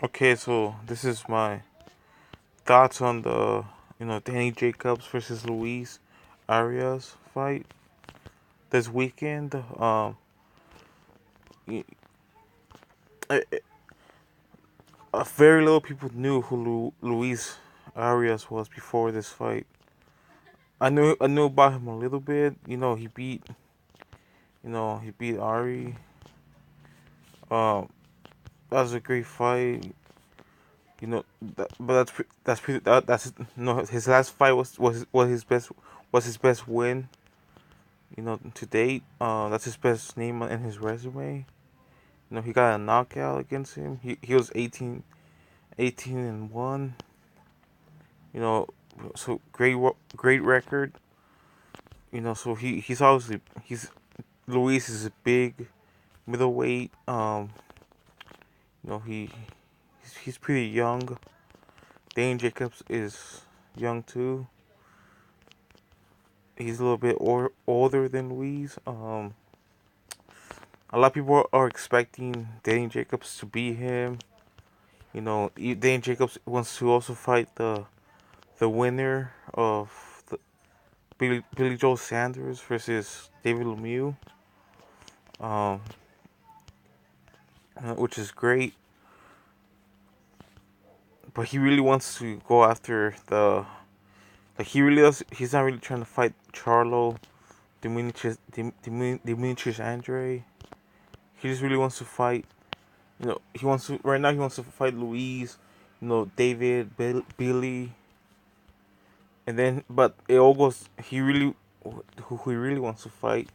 Okay, so this is my thoughts on the Danny Jacobs versus Luis Arias fight this weekend. Y- I- very little people knew who Luis Arias was before this fight. I knew about him a little bit. He beat Ari. Um, that was a great fight. But that's pretty that's no his last fight was his best win. To date. That's his best name in his resume. He got a knockout against him. He was 18 and 1. You know, so great record. So he's obviously he's Luis is a big middleweight. He's pretty young. Dane Jacobs is young too. He's a little bit older than Luis. A lot of people are expecting Dane Jacobs to beat him. Dane Jacobs wants to also fight the winner of the Billy Joe Sanders versus David Lemieux, um, which is great. But he really wants to go after the like he really does. He's not really trying to fight Charlo Dimitris Andre. He just really wants to fight. He wants to right now. He wants to fight Luis. David, Billy, and then but it all goes. Who he really wants to fight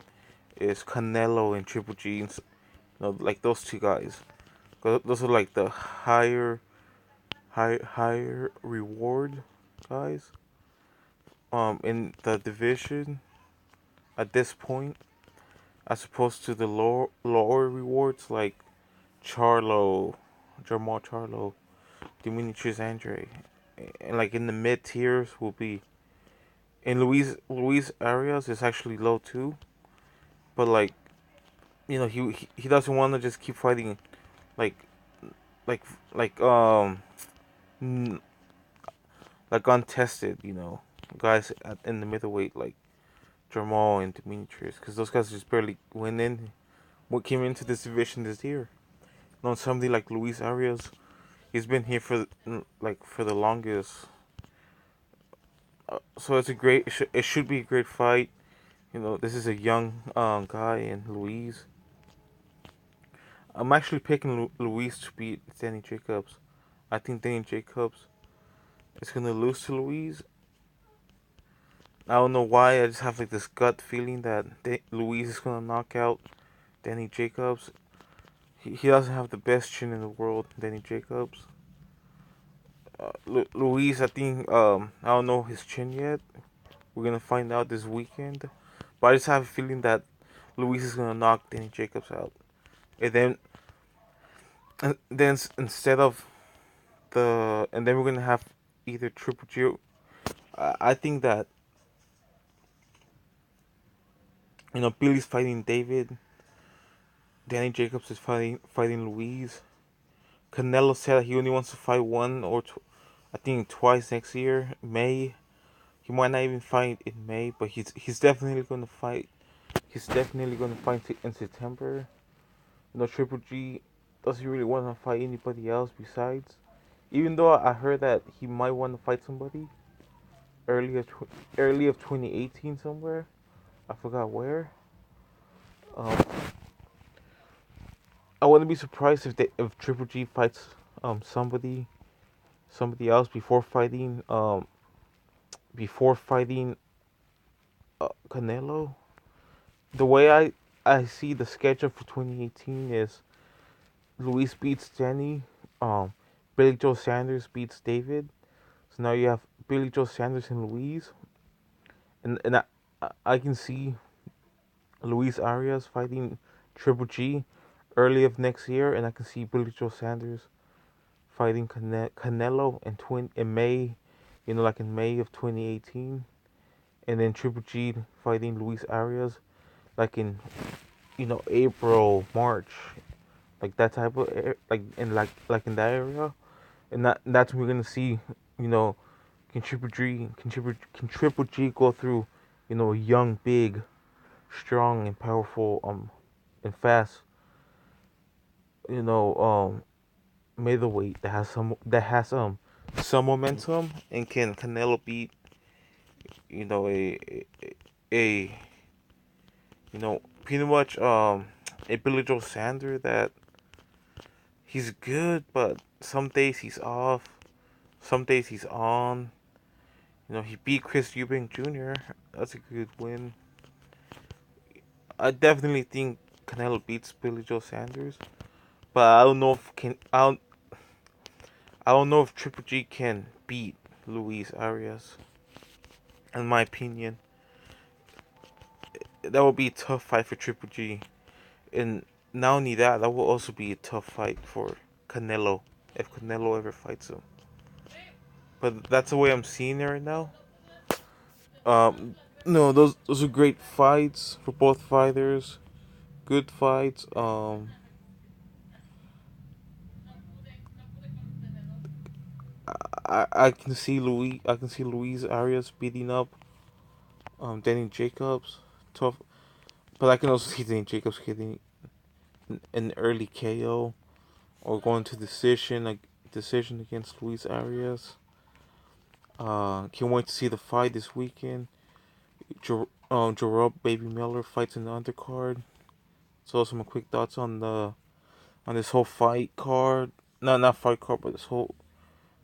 is Canelo and Triple G. And, like those two guys. Those are like the higher reward guys. In the division at this point, as opposed to the lower rewards like Charlo, Jamal Charlo, Dimitris Andre, and like in the mid tiers will be. And Luis Arias is actually low too, but like he doesn't want to just keep fighting like like like like untested guys in the middleweight like Jamal and Demetrius, because those guys just barely went in. What came into this division this year? Somebody like Luis Arias, he's been here for the longest. So it's a great. It should be a great fight. This is a young guy in Luis. I'm actually picking Luis to beat Danny Jacobs. I think Danny Jacobs is gonna lose to Luis. I don't know why. I just have like this gut feeling that Luis is gonna knock out Danny Jacobs. He doesn't have the best chin in the world, Danny Jacobs. Luis, I think I don't know his chin yet. We're gonna find out this weekend. But I just have a feeling that Luis is gonna knock Danny Jacobs out, and then instead of and then we're gonna have either Triple G. I think that Billy's fighting David. Danny Jacobs is fighting Luis. Canelo said that he only wants to fight one or I think twice next year, May. He might not even fight in May, but he's definitely gonna fight. He's definitely gonna fight in September. Triple G doesn't really want to fight anybody else besides. Even though I heard that he might want to fight somebody early of early of 2018 somewhere. I forgot where. Um, I wouldn't be surprised if Triple G fights somebody else before fighting Canelo. The way I see the schedule for 2018 is Luis beats Jenny, um, Billy Joe Sanders beats David. So now you have Billy Joe Sanders and Luis, and I can see Luis Arias fighting Triple G early of next year, and I can see Billy Joe Sanders fighting Canelo in May, like in May of 2018, and then Triple G fighting Luis Arias like in April, March like that type of like in that area, and that's when we're gonna see, you know, can Triple G go through, you know, a young, big, strong, and powerful, and fast, you know, middleweight that has some momentum, and can Canelo beat, you know, a you know, pretty much a Billy Joe Sander that he's good, but some days he's off, some days he's on. You know, he beat Chris Eubank Jr. That's a good win. I definitely think Canelo beats Billy Joe Sanders, but I don't know if Triple G can beat Luis Arias. In my opinion, that would be a tough fight for Triple G, and not only that, that will also be a tough fight for Canelo if Canelo ever fights him. But that's the way I'm seeing it right now. Um, no, those are great fights for both fighters. Good fights. I can see Luis Arias beating up Danny Jacobs. Tough, but I can also see Danny Jacobs getting an early KO or going to decision against Luis Arias. Can't wait to see the fight this weekend. Jarrell Baby Miller fights in the undercard. So some quick thoughts on this whole fight card. No, not fight card, but this whole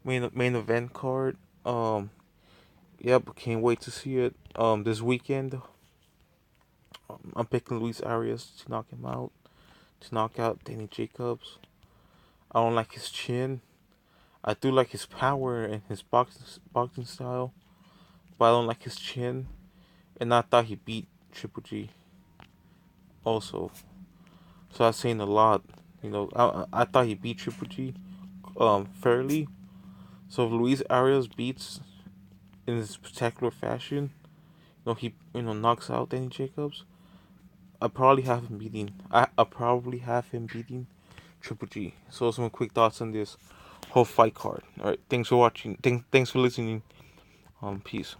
main event card. Yep, can't wait to see it. This weekend, I'm picking Luis Arias to knock him out, to knock out Danny Jacobs. I don't like his chin. I do like his power and his boxing style, but I don't like his chin. And I thought he beat Triple G also, so that's saying a lot. You know, I thought he beat Triple G fairly. So if Luis Arias beats in this spectacular fashion, you know knocks out Danny Jacobs, I probably have him beating Triple G. So some quick thoughts on this whole fight card. All right, thanks for watching. Thanks for listening. Peace.